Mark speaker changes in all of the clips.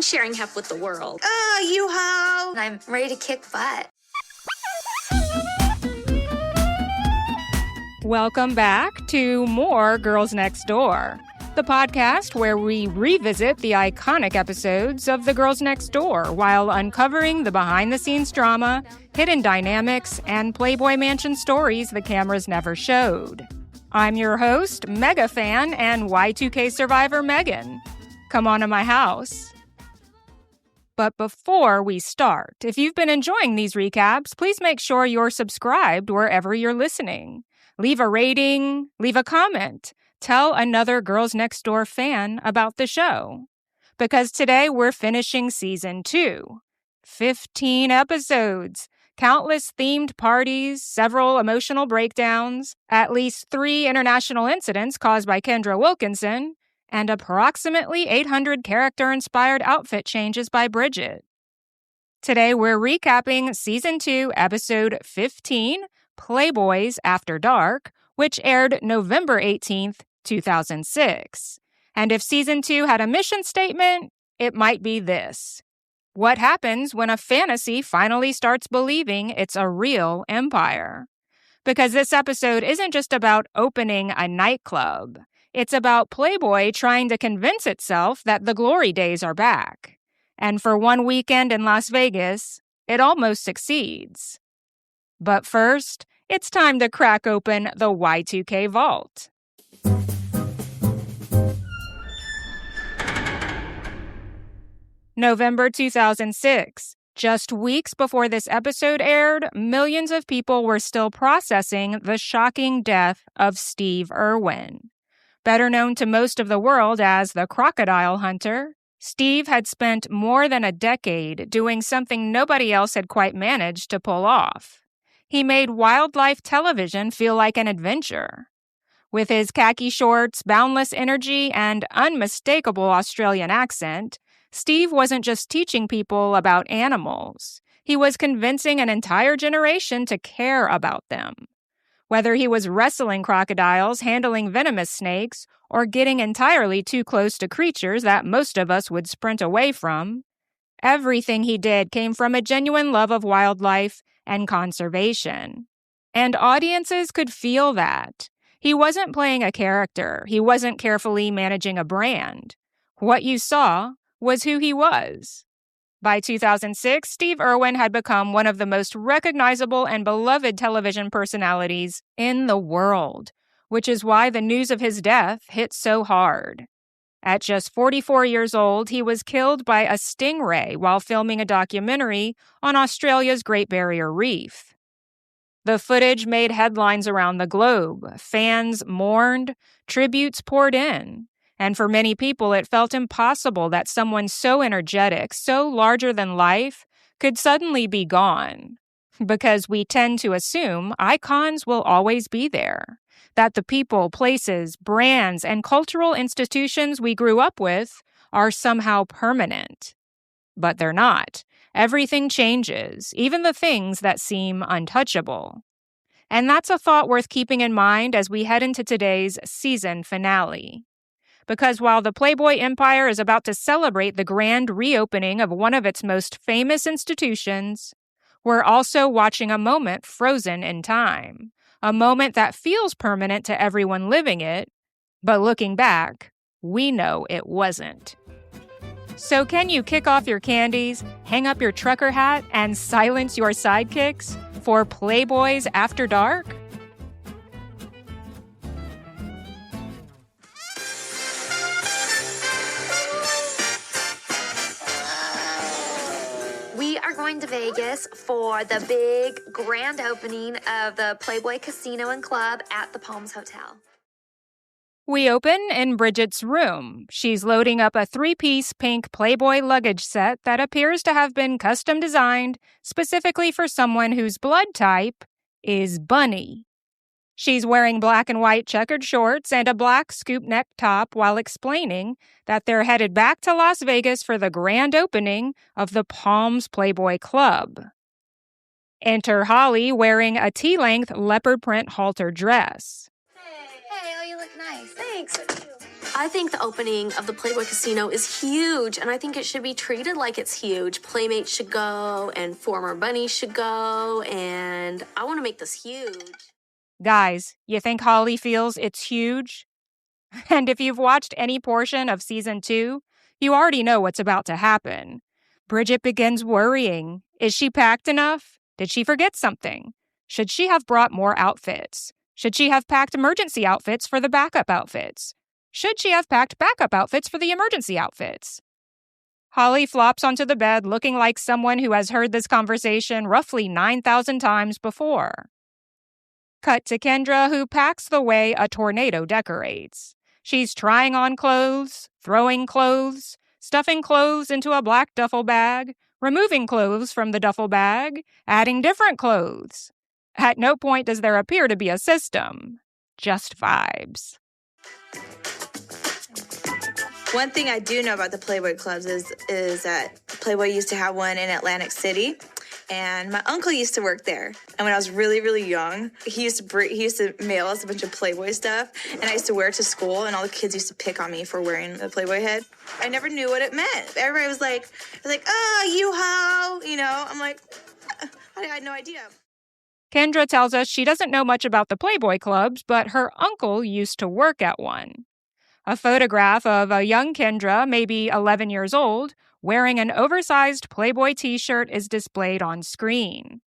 Speaker 1: mind sharing Hef with the world.
Speaker 2: You ho!
Speaker 1: I'm ready to kick butt.
Speaker 3: Welcome back to more Girls Next Door, the podcast where we revisit the iconic episodes of The Girls Next Door while uncovering the behind-the-scenes drama, hidden dynamics, and Playboy Mansion stories the cameras never showed. I'm your host, mega fan, and Y2K survivor Megan. Come on to my house. But before we start, if you've been enjoying these recaps, please make sure you're subscribed wherever you're listening. Leave a rating, leave a comment. Tell another Girls Next Door fan about the show. Because today we're finishing season 2. 15 episodes, countless themed parties, several emotional breakdowns, at least 3 international incidents caused by Kendra Wilkinson, and approximately 800 character-inspired outfit changes by Bridget. Today we're recapping season 2, episode 15, Playboys After Dark, which aired November 18th, 2006. And if season 2 had a mission statement, it might be this. What happens when a fantasy finally starts believing it's a real empire? Because this episode isn't just about opening a nightclub. It's about Playboy trying to convince itself that the glory days are back. And for one weekend in Las Vegas, it almost succeeds. But first, it's time to crack open the Y2K vault. November 2006. Just weeks before this episode aired, millions of people were still processing the shocking death of Steve Irwin. Better known to most of the world as the Crocodile Hunter, Steve had spent more than a decade doing something nobody else had quite managed to pull off. He made wildlife television feel like an adventure. With his khaki shorts, boundless energy, and unmistakable Australian accent, Steve wasn't just teaching people about animals. He was convincing an entire generation to care about them. Whether he was wrestling crocodiles, handling venomous snakes, or getting entirely too close to creatures that most of us would sprint away from, everything he did came from a genuine love of wildlife and conservation. And audiences could feel that. He wasn't playing a character. He wasn't carefully managing a brand. What you saw was who he was. By 2006, Steve Irwin had become one of the most recognizable and beloved television personalities in the world, which is why the news of his death hit so hard. At just 44 years old, he was killed by a stingray while filming a documentary on Australia's Great Barrier Reef. The footage made headlines around the globe. Fans mourned, tributes poured in. And for many people, it felt impossible that someone so energetic, so larger than life, could suddenly be gone. Because we tend to assume icons will always be there, that the people, places, brands, and cultural institutions we grew up with are somehow permanent. But they're not. Everything changes, even the things that seem untouchable. And that's a thought worth keeping in mind as we head into today's season finale. Because while the Playboy Empire is about to celebrate the grand reopening of one of its most famous institutions, we're also watching a moment frozen in time, a moment that feels permanent to everyone living it, but looking back, we know it wasn't. So can you kick off your candies, hang up your trucker hat, and silence your sidekicks for Playboys After Dark?
Speaker 1: We are going to Vegas for the big grand opening of the Playboy Casino and Club at the Palms Hotel.
Speaker 3: We open in Bridget's room. She's loading up a 3-piece pink Playboy luggage set that appears to have been custom designed specifically for someone whose blood type is bunny. She's wearing black and white checkered shorts and a black scoop neck top while explaining that they're headed back to Las Vegas for the grand opening of the Palms Playboy Club. Enter Holly wearing a T-length leopard print halter dress.
Speaker 1: Hey, oh, you look nice. Thanks.
Speaker 2: I think the opening of the Playboy Casino is huge, and I think it should be treated like it's huge. Playmates should go, and former bunnies should go, and I want to make this huge.
Speaker 3: Guys, you think Holly feels it's huge? And if you've watched any portion of season 2, you already know what's about to happen. Bridget begins worrying. Is she packed enough? Did she forget something? Should she have brought more outfits? Should she have packed emergency outfits for the backup outfits? Should she have packed backup outfits for the emergency outfits? Holly flops onto the bed looking like someone who has heard this conversation roughly 9,000 times before. Cut to Kendra, who packs the way a tornado decorates. She's trying on clothes, throwing clothes, stuffing clothes into a black duffel bag, removing clothes from the duffel bag, adding different clothes. At no point does there appear to be a system, just vibes.
Speaker 4: One thing I do know about the Playboy clubs is that Playboy used to have one in Atlantic City, and my uncle used to work there. And when I was really, really young, he used to mail us a bunch of Playboy stuff, and I used to wear it to school, and all the kids used to pick on me for wearing the Playboy head. I never knew what it meant. Everybody was like, oh, you ho, you know? I'm like, I had no idea.
Speaker 3: Kendra tells us she doesn't know much about the Playboy clubs, but her uncle used to work at one. A photograph of a young Kendra, maybe 11 years old, wearing an oversized Playboy t-shirt is displayed on screen.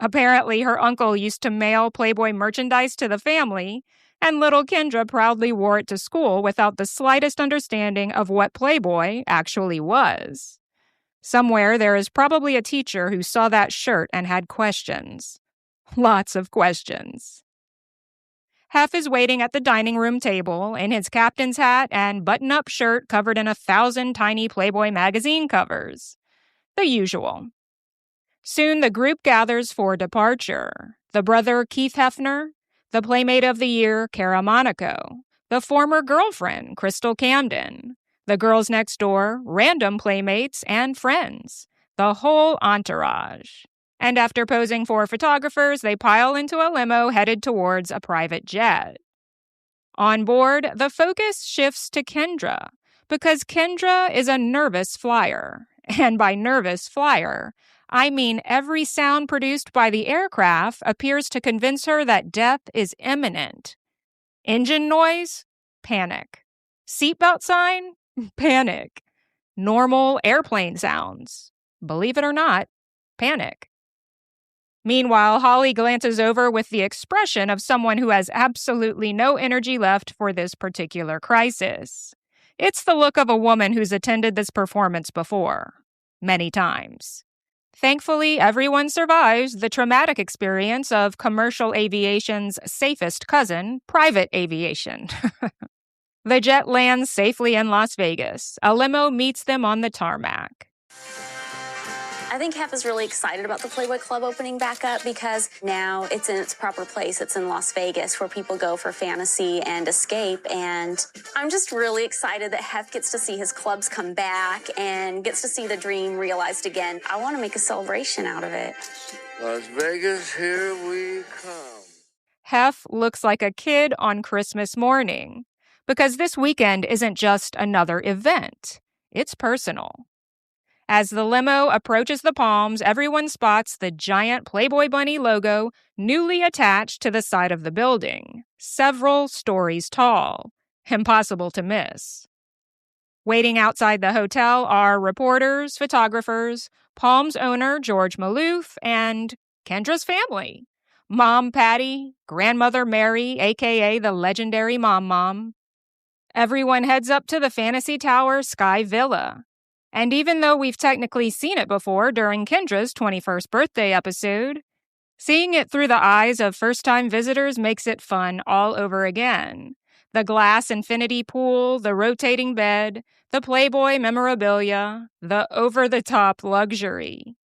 Speaker 3: Apparently, her uncle used to mail Playboy merchandise to the family, and little Kendra proudly wore it to school without the slightest understanding of what Playboy actually was. Somewhere there is probably a teacher who saw that shirt and had questions. Lots of questions. Hef is waiting at the dining room table in his captain's hat and button-up shirt covered in 1,000 tiny Playboy magazine covers. The usual. Soon the group gathers for departure. The brother Keith Hefner, the Playmate of the Year Cara Monaco, the former girlfriend Crystal Camden, the girls next door, random playmates, and friends. The whole entourage. And after posing for photographers, they pile into a limo headed towards a private jet. On board, the focus shifts to Kendra, because Kendra is a nervous flyer. And by nervous flyer, I mean every sound produced by the aircraft appears to convince her that death is imminent. Engine noise? Panic. Seatbelt sign? Panic. Normal airplane sounds? Believe it or not, panic. Meanwhile, Holly glances over with the expression of someone who has absolutely no energy left for this particular crisis. It's the look of a woman who's attended this performance before, many times. Thankfully, everyone survives the traumatic experience of commercial aviation's safest cousin, private aviation. The jet lands safely in Las Vegas. A limo meets them on the tarmac.
Speaker 2: I think Hef is really excited about the Playboy Club opening back up because now it's in its proper place. It's in Las Vegas where people go for fantasy and escape. And I'm just really excited that Hef gets to see his clubs come back and gets to see the dream realized again. I want to make a celebration out of it.
Speaker 5: Las Vegas, here we come.
Speaker 3: Hef looks like a kid on Christmas morning because this weekend isn't just another event. It's personal. As the limo approaches the Palms, everyone spots the giant Playboy Bunny logo newly attached to the side of the building, several stories tall. Impossible to miss. Waiting outside the hotel are reporters, photographers, Palms owner George Maloof, and Kendra's family. Mom Patty, grandmother Mary, a.k.a. the legendary Mom. Everyone heads up to the Fantasy Tower Sky Villa. And even though we've technically seen it before during Kendra's 21st birthday episode, seeing it through the eyes of first-time visitors makes it fun all over again. The glass infinity pool, the rotating bed, the Playboy memorabilia, the over-the-top luxury.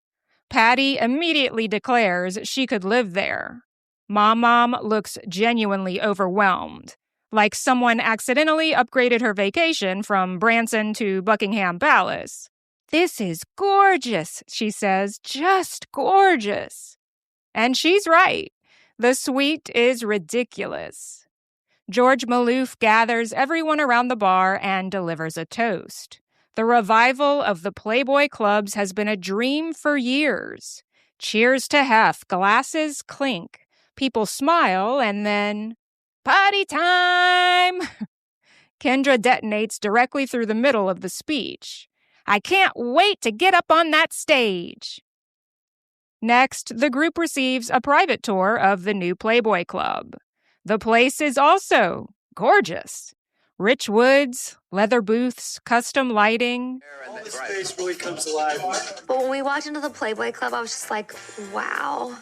Speaker 3: Patty immediately declares she could live there. Mom looks genuinely overwhelmed, like someone accidentally upgraded her vacation from Branson to Buckingham Palace. "This is gorgeous," she says, "just gorgeous." And she's right. The suite is ridiculous. George Maloof gathers everyone around the bar and delivers a toast. The revival of the Playboy Clubs has been a dream for years. Cheers to Hef, glasses clink. People smile, and then, party time! Kendra detonates directly through the middle of the speech. I can't wait to get up on that stage. Next, the group receives a private tour of the new Playboy Club. The place is also gorgeous. Rich woods, leather booths, custom lighting.
Speaker 6: All the space really comes alive.
Speaker 1: But when we walked into the Playboy Club, I was just like, wow.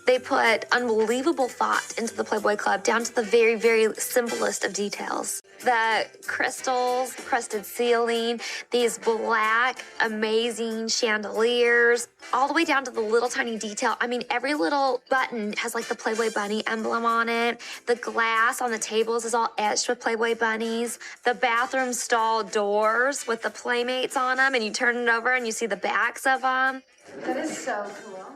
Speaker 1: They put unbelievable thought into the Playboy Club, down to the very, very simplest of details. The crystals, crusted ceiling, these black, amazing chandeliers, all the way down to the little tiny detail. I mean, every little button has like the Playboy bunny emblem on it. The glass on the tables is all etched with Playboy bunnies. The bathroom stall doors with the Playmates on them, and you turn it over and you see the backs of them.
Speaker 7: That is so cool.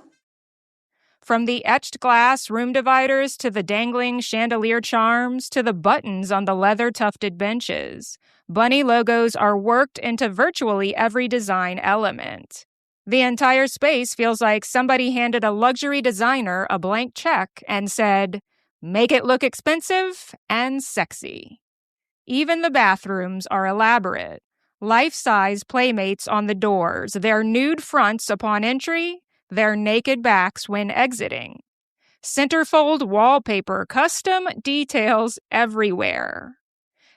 Speaker 3: From the etched glass room dividers to the dangling chandelier charms to the buttons on the leather-tufted benches, bunny logos are worked into virtually every design element. The entire space feels like somebody handed a luxury designer a blank check and said, make it look expensive and sexy. Even the bathrooms are elaborate. Life-size Playmates on the doors, their nude fronts upon entry, their naked backs when exiting. Centerfold wallpaper, custom details everywhere.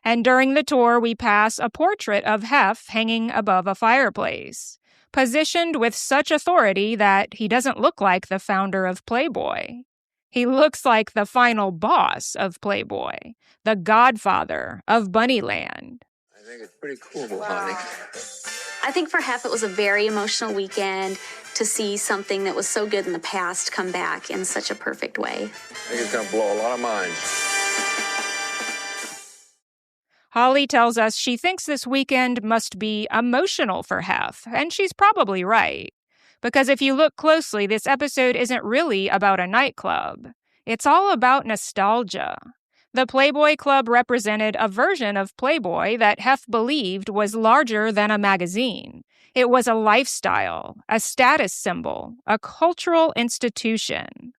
Speaker 3: And during the tour, we pass a portrait of Hef hanging above a fireplace, positioned with such authority that he doesn't look like the founder of Playboy. He looks like the final boss of Playboy, the godfather of Bunnyland.
Speaker 5: I think it's pretty cool, honey.
Speaker 2: I think for Hef, it was a very emotional weekend to see something that was so good in the past come back in such a perfect way.
Speaker 5: I think it's going to blow a lot of minds.
Speaker 3: Holly tells us she thinks this weekend must be emotional for Hef, and she's probably right. Because if you look closely, this episode isn't really about a nightclub. It's all about nostalgia. The Playboy Club represented a version of Playboy that Hef believed was larger than a magazine. It was a lifestyle, a status symbol, a cultural institution.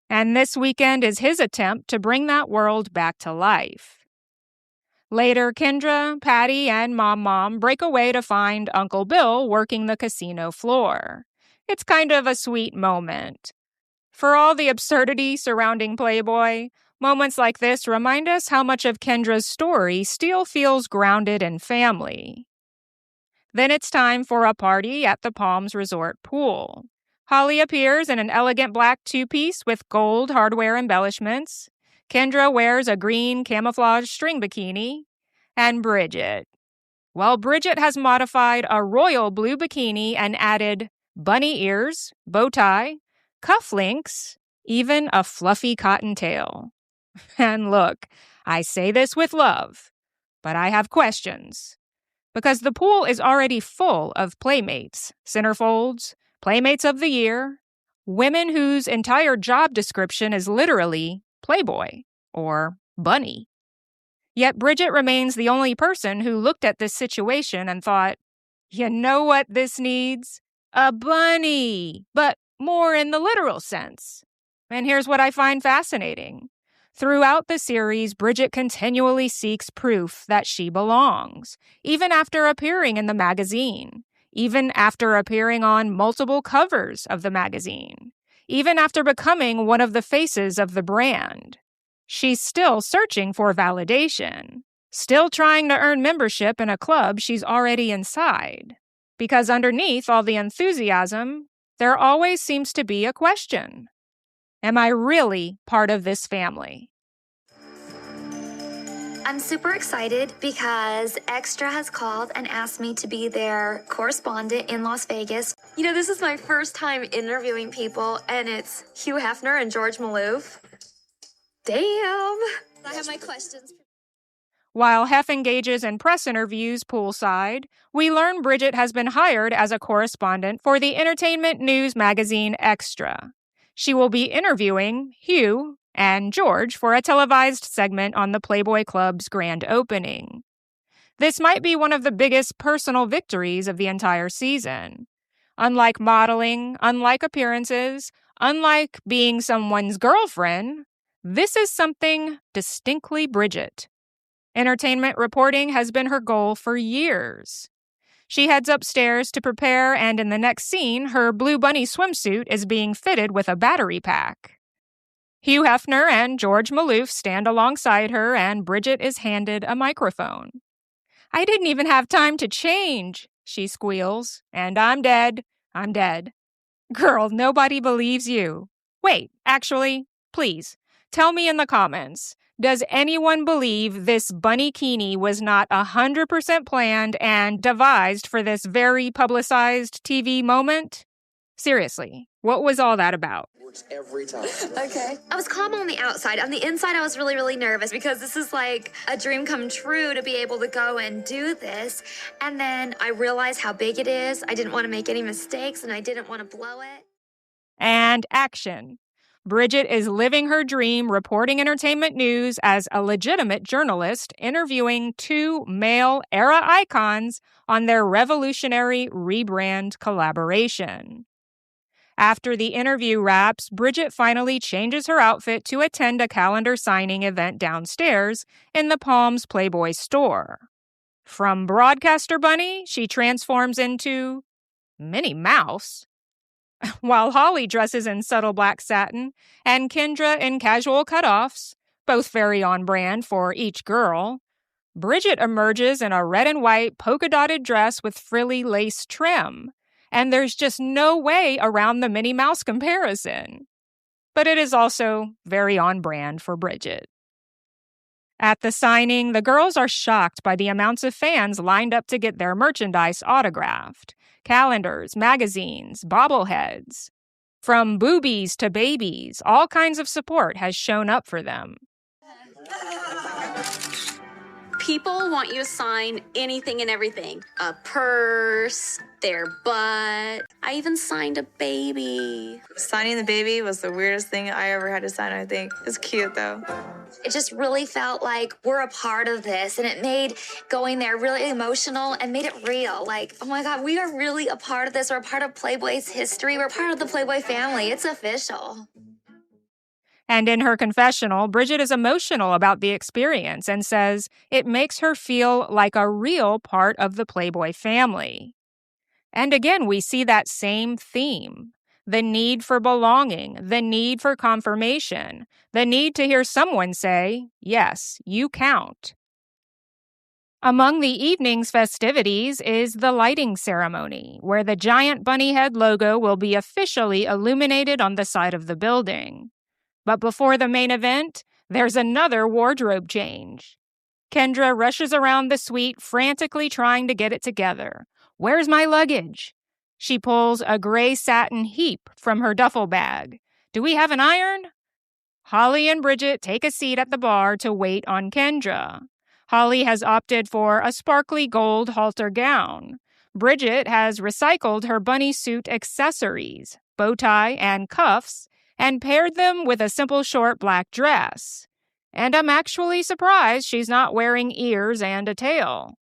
Speaker 3: And this weekend is his attempt to bring that world back to life. Later, Kendra, Patty, and Mom break away to find Uncle Bill working the casino floor. It's kind of a sweet moment. For all the absurdity surrounding Playboy, moments like this remind us how much of Kendra's story still feels grounded in family. Then it's time for a party at the Palms Resort pool. Holly appears in an elegant black two-piece with gold hardware embellishments. Kendra wears a green camouflage string bikini. And Bridget. Well, Bridget has modified a royal blue bikini and added bunny ears, bow tie, cufflinks, even a fluffy cotton tail. And look, I say this with love, but I have questions. Because the pool is already full of Playmates, centerfolds, Playmates of the Year, women whose entire job description is literally Playboy or bunny. Yet Bridget remains the only person who looked at this situation and thought, you know what this needs? A bunny, but more in the literal sense. And here's what I find fascinating. Throughout the series, Bridget continually seeks proof that she belongs, even after appearing in the magazine, even after appearing on multiple covers of the magazine, even after becoming one of the faces of the brand. She's still searching for validation, still trying to earn membership in a club she's already inside. Because underneath all the enthusiasm, there always seems to be a question. Am I really part of this family?
Speaker 1: I'm super excited because Extra has called and asked me to be their correspondent in Las Vegas. You know, this is my first time interviewing people, and it's Hugh Hefner and George Maloof. Damn. I have my questions.
Speaker 3: While Hef engages in press interviews poolside, we learn Bridget has been hired as a correspondent for the entertainment news magazine Extra. She will be interviewing Hugh and George for a televised segment on the Playboy Club's grand opening. This might be one of the biggest personal victories of the entire season. Unlike modeling, unlike appearances, unlike being someone's girlfriend, this is something distinctly Bridget. Entertainment reporting has been her goal for years. She heads upstairs to prepare, and in the next scene, her Blue Bunny swimsuit is being fitted with a battery pack. Hugh Hefner and George Maloof stand alongside her, and Bridget is handed a microphone. "I didn't even have time to change," she squeals, "and I'm dead. I'm dead." Girl, nobody believes you. Wait, actually, please, tell me in the comments, does anyone believe this bunny-kini was not 100% planned and devised for this very publicized TV moment? Seriously, what was all that about?
Speaker 5: Works every time.
Speaker 1: Okay. I was calm on the outside. On the inside, I was really, really nervous because this is like a dream come true to be able to go and do this. And then I realized how big it is. I didn't want to make any mistakes and I didn't want to blow it.
Speaker 3: And action. Bridget is living her dream reporting entertainment news as a legitimate journalist interviewing two male era icons on their revolutionary rebrand collaboration. After the interview wraps, Bridget finally changes her outfit to attend a calendar signing event downstairs in the Palms Playboy store. From broadcaster bunny, she transforms into Minnie Mouse. While Holly dresses in subtle black satin and Kendra in casual cutoffs, both very on brand for each girl, Bridget emerges in a red and white polka-dotted dress with frilly lace trim. And there's just no way around the Minnie Mouse comparison. But it is also very on brand for Bridget. At the signing, the girls are shocked by the amounts of fans lined up to get their merchandise autographed. Calendars, magazines, bobbleheads. From boobies to babies, all kinds of support has shown up for them.
Speaker 2: People want you to sign anything and everything. A purse, their butt. I even signed a baby.
Speaker 4: Signing the baby was the weirdest thing I ever had to sign, I think. It's cute, though.
Speaker 1: It just really felt like we're a part of this, and it made going there really emotional and made it real. Like, oh my God, we are really a part of this. We're a part of Playboy's history. We're part of the Playboy family. It's official.
Speaker 3: And in her confessional, Bridget is emotional about the experience and says it makes her feel like a real part of the Playboy family. And again, we see that same theme. The need for belonging, the need for confirmation, the need to hear someone say, yes, you count. Among the evening's festivities is the lighting ceremony, where the giant bunny head logo will be officially illuminated on the side of the building. But before the main event, there's another wardrobe change. Kendra rushes around the suite, frantically trying to get it together. Where's my luggage? She pulls a gray satin heap from her duffel bag. Do we have an iron? Holly and Bridget take a seat at the bar to wait on Kendra. Holly has opted for a sparkly gold halter gown. Bridget has recycled her bunny suit accessories, bow tie and cuffs, and paired them with a simple short black dress. And I'm actually surprised she's not wearing ears and a tail.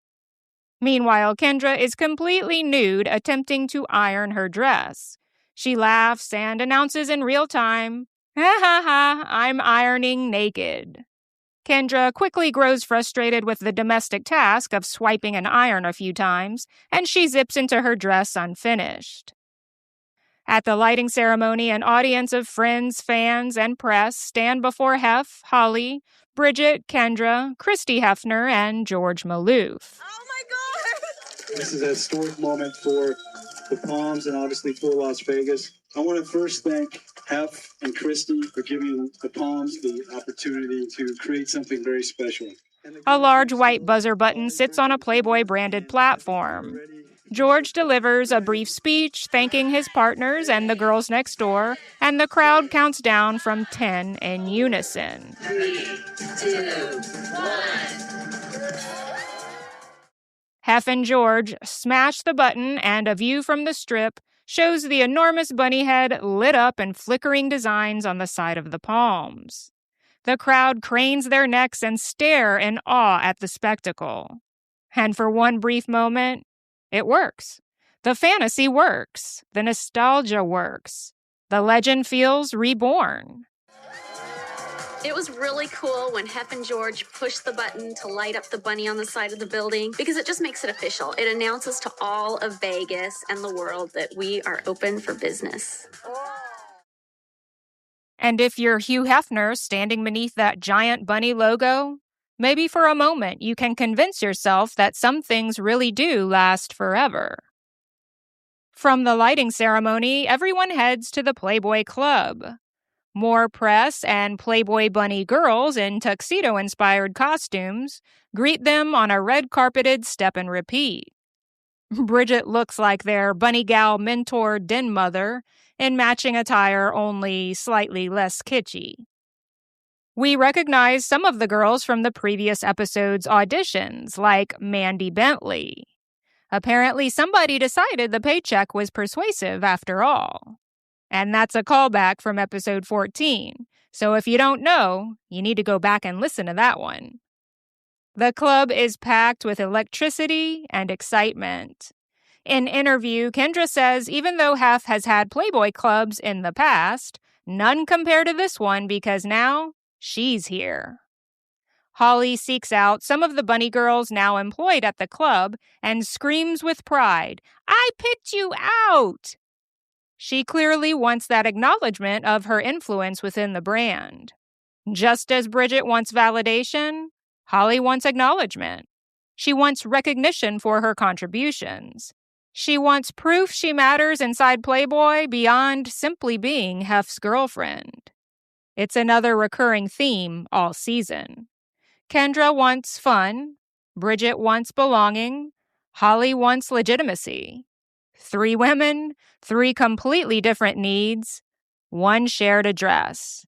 Speaker 3: Meanwhile, Kendra is completely nude, attempting to iron her dress. She laughs and announces in real time, "Ha ha ha, I'm ironing naked." Kendra quickly grows frustrated with the domestic task of swiping an iron a few times, and she zips into her dress unfinished. At the lighting ceremony, an audience of friends, fans, and press stand before Hef, Holly, Bridget, Kendra, Hugh Hefner, and George Maloof.
Speaker 4: Oh my God!
Speaker 6: This is a historic moment for the Palms and obviously for Las Vegas. I want to first thank Hef and Christy for giving the Palms the opportunity to create something very special.
Speaker 3: A large white buzzer button sits on a Playboy-branded platform. George delivers a brief speech thanking his partners and the girls next door, and the crowd counts down from 10 in unison.
Speaker 1: 3, 2, 1.
Speaker 3: Hef and George smash the button, and a view from the strip shows the enormous bunny head lit up in flickering designs on the side of the palms. The crowd cranes their necks and stare in awe at the spectacle. And for one brief moment, it works. The fantasy works. The nostalgia works. The legend feels reborn.
Speaker 2: It was really cool when Hef and George pushed the button to light up the bunny on the side of the building because it just makes it official. It announces to all of Vegas and the world that we are open for business.
Speaker 3: And if you're Hugh Hefner standing beneath that giant bunny logo, maybe for a moment you can convince yourself that some things really do last forever. From the lighting ceremony, everyone heads to the Playboy Club. More press and Playboy bunny girls in tuxedo-inspired costumes greet them on a red-carpeted step-and-repeat. Bridget looks like their bunny gal mentor den mother in matching attire, only slightly less kitschy. We recognize some of the girls from the previous episode's auditions, like Mandy Bentley. Apparently somebody decided the paycheck was persuasive after all. And that's a callback from episode 14. So if you don't know, you need to go back and listen to that one. The club is packed with electricity and excitement. In interview, Kendra says even though Hef has had Playboy clubs in the past, none compare to this one because now she's here. Holly seeks out some of the bunny girls now employed at the club and screams with pride, "I picked you out!" She clearly wants that acknowledgement of her influence within the brand. Just as Bridget wants validation, Holly wants acknowledgement. She wants recognition for her contributions. She wants proof she matters inside Playboy beyond simply being Hef's girlfriend. It's another recurring theme all season. Kendra wants fun. Bridget wants belonging. Holly wants legitimacy. 3 women, 3 completely different needs, 1 shared address.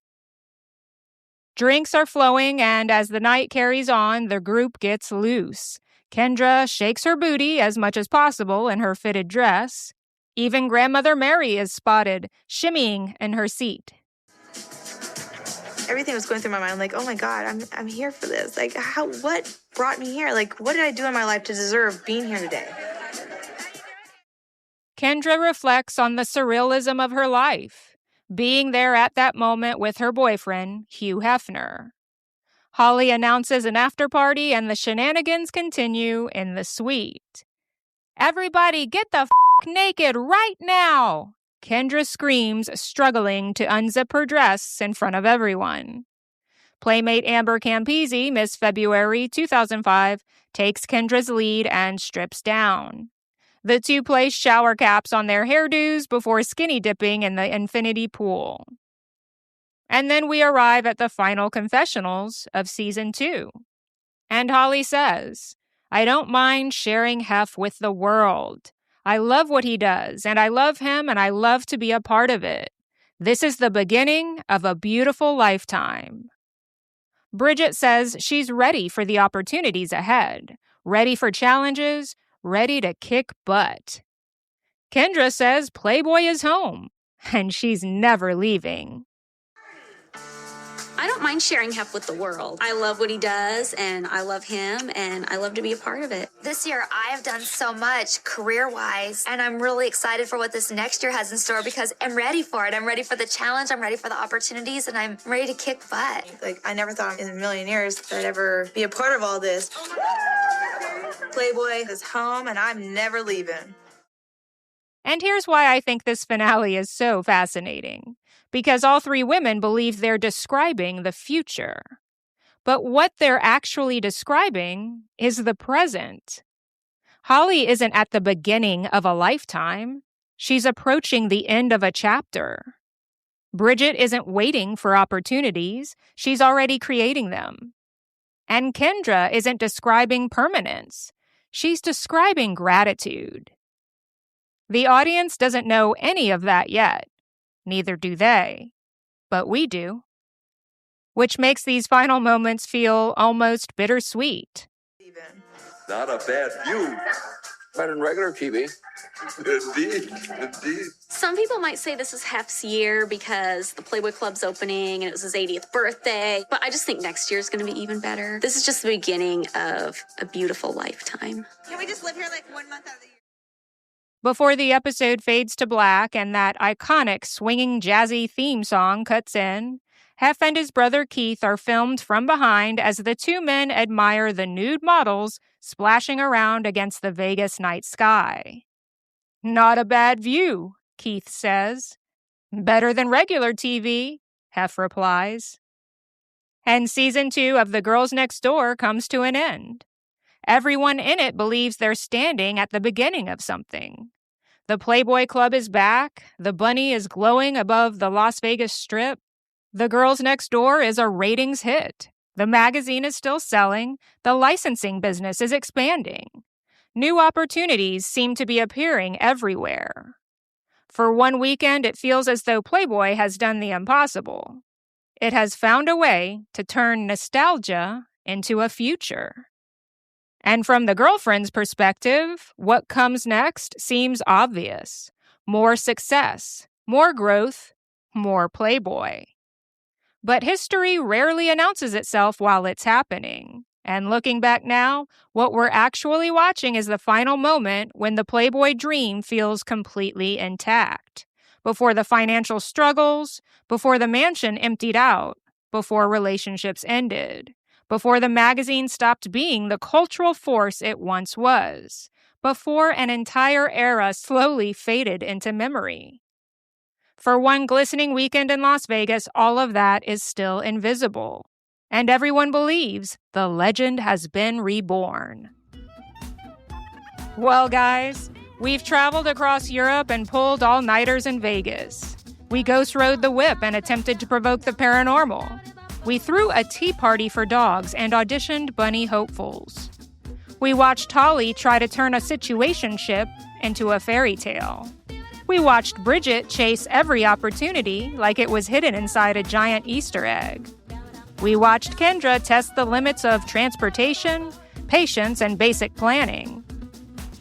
Speaker 3: Drinks are flowing, and as the night carries on, the group gets loose. Kendra shakes her booty as much as possible in her fitted dress. Even Grandmother Mary is spotted, shimmying in her seat.
Speaker 4: Everything was going through my mind, like, oh my God, I'm here for this. Like, what brought me here? Like, what did I do in my life to deserve being here today?
Speaker 3: Kendra reflects on the surrealism of her life, being there at that moment with her boyfriend, Hugh Hefner. Holly announces an after party and the shenanigans continue in the suite. "Everybody get the naked right now!" Kendra screams, struggling to unzip her dress in front of everyone. Playmate Amber Campisi, Miss February 2005, takes Kendra's lead and strips down. The 2 place shower caps on their hairdos before skinny dipping in the infinity pool. And then we arrive at the final confessionals of season 2. And Holly says, "I don't mind sharing Hef with the world. I love what he does, and I love him, and I love to be a part of it. This is the beginning of a beautiful lifetime." Bridget says she's ready for the opportunities ahead, ready for challenges, ready to kick butt. Kendra says Playboy is home, and she's never leaving.
Speaker 2: I don't mind sharing Hef with the world. I love what he does, and I love him, and I love to be a part of it.
Speaker 1: This year, I have done so much career-wise, and I'm really excited for what this next year has in store because I'm ready for it. I'm ready for the challenge, I'm ready for the opportunities, and I'm ready to kick butt.
Speaker 4: Like, I never thought in a million years that I'd ever be a part of all this. Playboy is home, and I'm never leaving.
Speaker 3: And here's why I think this finale is so fascinating. Because all 3 women believe they're describing the future. But what they're actually describing is the present. Holly isn't at the beginning of a lifetime. She's approaching the end of a chapter. Bridget isn't waiting for opportunities. She's already creating them. And Kendra isn't describing permanence. She's describing gratitude. The audience doesn't know any of that yet. Neither do they. But we do. Which makes these final moments feel almost bittersweet.
Speaker 5: Not a bad view. Better than regular TV.
Speaker 7: Indeed.
Speaker 2: Some people might say this is Hef's year because the Playboy Club's opening and it was his 80th birthday, but I just think next year is going to be even better. This is just the beginning of a beautiful lifetime.
Speaker 4: Can we just live here like 1 month out of the year?
Speaker 3: Before the episode fades to black and that iconic swinging jazzy theme song cuts in, Hef and his brother Keith are filmed from behind as the two men admire the nude models splashing around against the Vegas night sky. "Not a bad view," Keith says. "Better than regular TV," Hef replies. And season 2 of The Girls Next Door comes to an end. Everyone in it believes they're standing at the beginning of something. The Playboy Club is back, the bunny is glowing above the Las Vegas Strip, The Girls Next Door is a ratings hit, the magazine is still selling, the licensing business is expanding. New opportunities seem to be appearing everywhere. For one weekend, it feels as though Playboy has done the impossible. It has found a way to turn nostalgia into a future. And from the girlfriend's perspective, what comes next seems obvious. More success, more growth, more Playboy. But history rarely announces itself while it's happening. And looking back now, what we're actually watching is the final moment when the Playboy dream feels completely intact. Before the financial struggles, before the mansion emptied out, before relationships ended, before the magazine stopped being the cultural force it once was, before an entire era slowly faded into memory. For one glistening weekend in Las Vegas, all of that is still invisible. And everyone believes the legend has been reborn. Well, guys, we've traveled across Europe and pulled all-nighters in Vegas. We ghost rode the whip and attempted to provoke the paranormal. We threw a tea party for dogs and auditioned bunny hopefuls. We watched Holly try to turn a situationship into a fairy tale. We watched Bridget chase every opportunity like it was hidden inside a giant Easter egg. We watched Kendra test the limits of transportation, patience, and basic planning.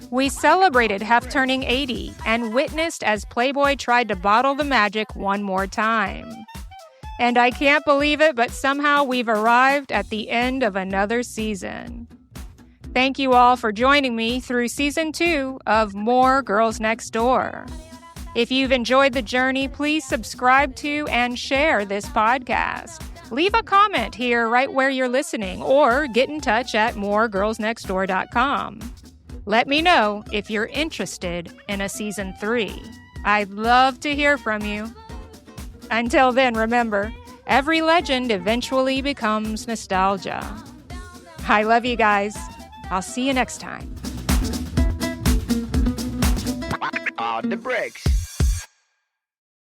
Speaker 3: We celebrated Hef turning 80 and witnessed as Playboy tried to bottle the magic one more time. And I can't believe it, but somehow we've arrived at the end of another season. Thank you all for joining me through season 2 of More Girls Next Door. If you've enjoyed the journey, please subscribe to and share this podcast. Leave a comment here right where you're listening or get in touch at moregirlsnextdoor.com. Let me know if you're interested in a season 3. I'd love to hear from you. Until then, remember, every legend eventually becomes nostalgia. I love you guys. I'll see you next time.
Speaker 8: On the bricks.